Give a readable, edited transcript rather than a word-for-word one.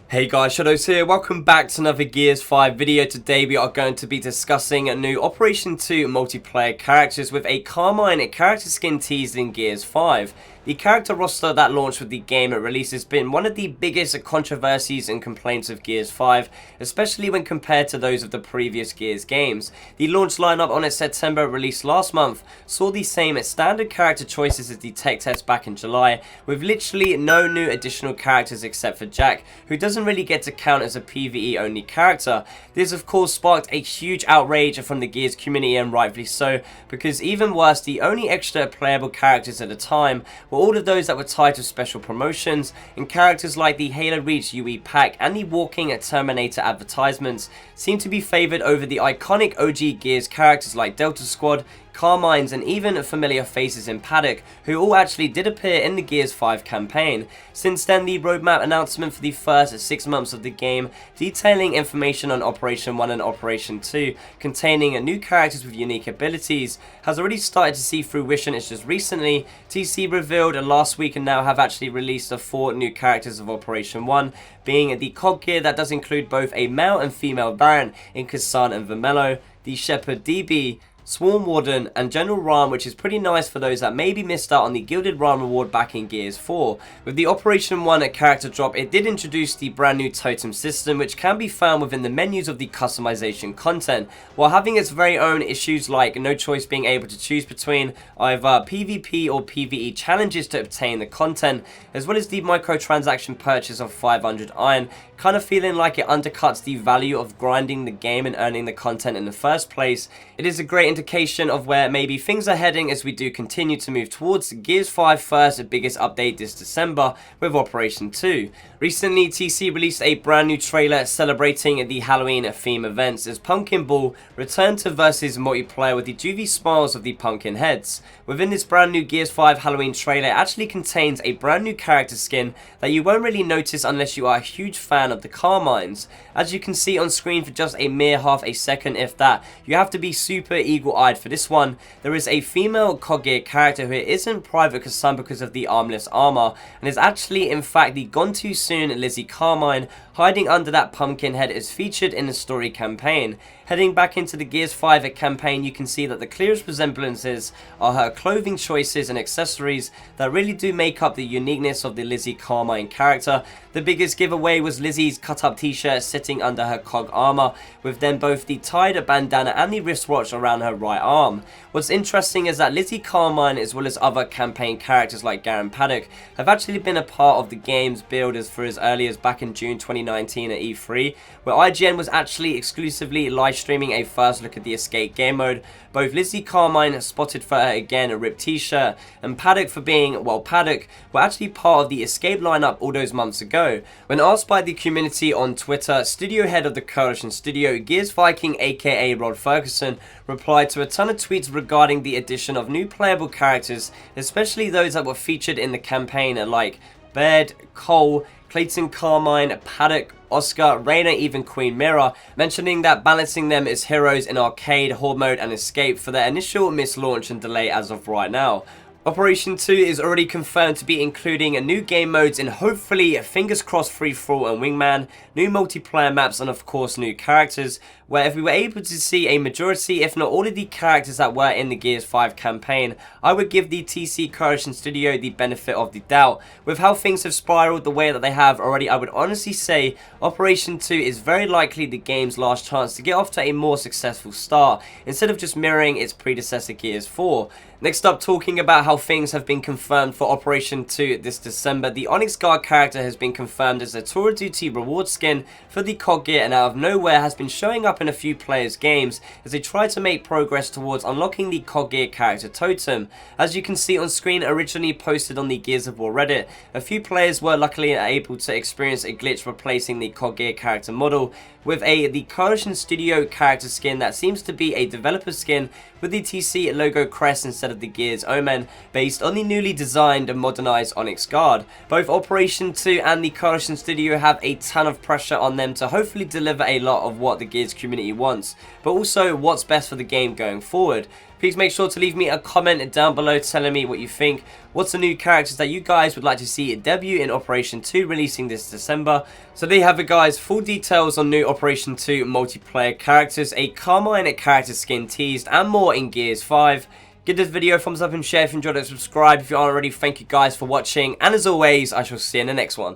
Hey guys, Shadowz here. Welcome back to another Gears 5 video. Today we are going to be discussing a new Operation 2 multiplayer characters with a Carmine character skin teased in Gears 5. The character roster that launched with the game at release has been one of the biggest controversies and complaints of Gears 5, especially when compared to those of the previous Gears games. The launch lineup on its September release last month saw the same standard character choices as the tech test back in July, with literally no new additional characters except for Jack, who doesn't really get to count as a PvE only character. This of course sparked a huge outrage from the Gears community, and rightfully so, because even worse, the only extra playable characters at the time were all of those that were tied to special promotions, and characters like the Halo Reach UE pack and the Walking Terminator advertisements seem to be favoured over the iconic OG Gears characters like Delta Squad, Carmines, and even familiar faces in Paddock, who all actually did appear in the Gears 5 campaign. Since then, the roadmap announcement for the first 6 months of the game, detailing information on Operation 1 and Operation 2, containing new characters with unique abilities, has already started to see fruition. It's just recently, TC revealed last week and now have actually released the 4 new characters of Operation 1, being the COG gear that does include both a male and female variant in Kassan and Vermelho, the Shepherd DB, Swarm Warden, and General Ram, which is pretty nice for those that maybe missed out on the Gilded Ram reward back in Gears 4. With the Operation 1 character drop, it did introduce the brand new totem system, which can be found within the menus of the customization content, while having its very own issues like no choice being able to choose between either PvP or PvE challenges to obtain the content, as well as the microtransaction purchase of 500 iron, kind of feeling like it undercuts the value of grinding the game and earning the content in the first place. It is a great indication of where maybe things are heading as we do continue to move towards Gears 5 first biggest update this December with Operation 2. Recently, TC released a brand new trailer celebrating the Halloween theme events as Pumpkin Ball returned to versus multiplayer with the juvie smiles of the pumpkin heads. Within this brand new Gears 5 Halloween trailer, it actually contains a brand new character skin that you won't really notice unless you are a huge fan of the Carmines. As you can see on screen for just a mere half a second, if that, you have to be super eagle-eyed for this one. There is a female COG gear character who isn't Private Kassan because of the armless armor, and is actually in fact the gone too soon Lizzie Carmine. Hiding under that pumpkin head is featured in the story campaign. Heading back into the Gears 5 campaign, you can see that the clearest resemblances are her clothing choices and accessories that really do make up the uniqueness of the Lizzie Carmine character. The biggest giveaway was Lizzie's cut-up t-shirt sitting under her COG armor, with then both the tied bandana and the wristwatch around her right arm. What's interesting is that Lizzie Carmine, as well as other campaign characters like Garen Paddock, have actually been a part of the game's build for as early as back in June 2019 at E3, where IGN was actually exclusively live streaming a first look at the escape game mode. Both Lizzie Carmine spotted for her again a ripped t-shirt, and Paddock for being, well, Paddock were actually part of the escape lineup all those months ago. When asked by the community on Twitter, studio head of the Coalition Studio, Gears Viking aka Rod Ferguson, replied to a ton of tweets regarding the addition of new playable characters, especially those that were featured in the campaign like Baird, Cole, Clayton Carmine, Paddock, Oscar, Reyna, even Queen Mira, mentioning that balancing them as heroes in arcade, horde mode and escape for their initial mislaunch and delay as of right now. Operation 2 is already confirmed to be including new game modes in hopefully, fingers crossed, Free For All and Wingman, new multiplayer maps, and of course new characters, where if we were able to see a majority if not all of the characters that were in the Gears 5 campaign, I would give the TC Coalition Studio the benefit of the doubt. With how things have spiraled the way that they have already, I would honestly say Operation 2 is very likely the game's last chance to get off to a more successful start, instead of just mirroring its predecessor Gears 4. Next up, talking about how things have been confirmed for Operation 2 this December, the Onyx Guard character has been confirmed as a Tour of Duty reward skin for the COG gear, and out of nowhere has been showing up in a few players' games as they try to make progress towards unlocking the COG gear character totem. As you can see on screen, originally posted on the Gears of War Reddit, a few players were luckily able to experience a glitch replacing the COG gear character model with the Coalition Studio character skin that seems to be a developer skin with the TC logo crest instead of the Gears omen, based on the newly designed and modernised Onyx Guard. Both Operation 2 and the Coalition Studio have a ton of pressure on them to hopefully deliver a lot of what the Gears community wants, but also what's best for the game going forward. Please make sure to leave me a comment down below telling me what you think. What's the new characters that you guys would like to see debut in Operation 2 releasing this December? So there you have it, guys. Full details on new Operation 2 multiplayer characters, a Carmine character skin teased, and more in Gears 5. Give this video a thumbs up and share if you enjoyed it. Subscribe if you aren't already. Thank you guys for watching, and as always, I shall see you in the next one.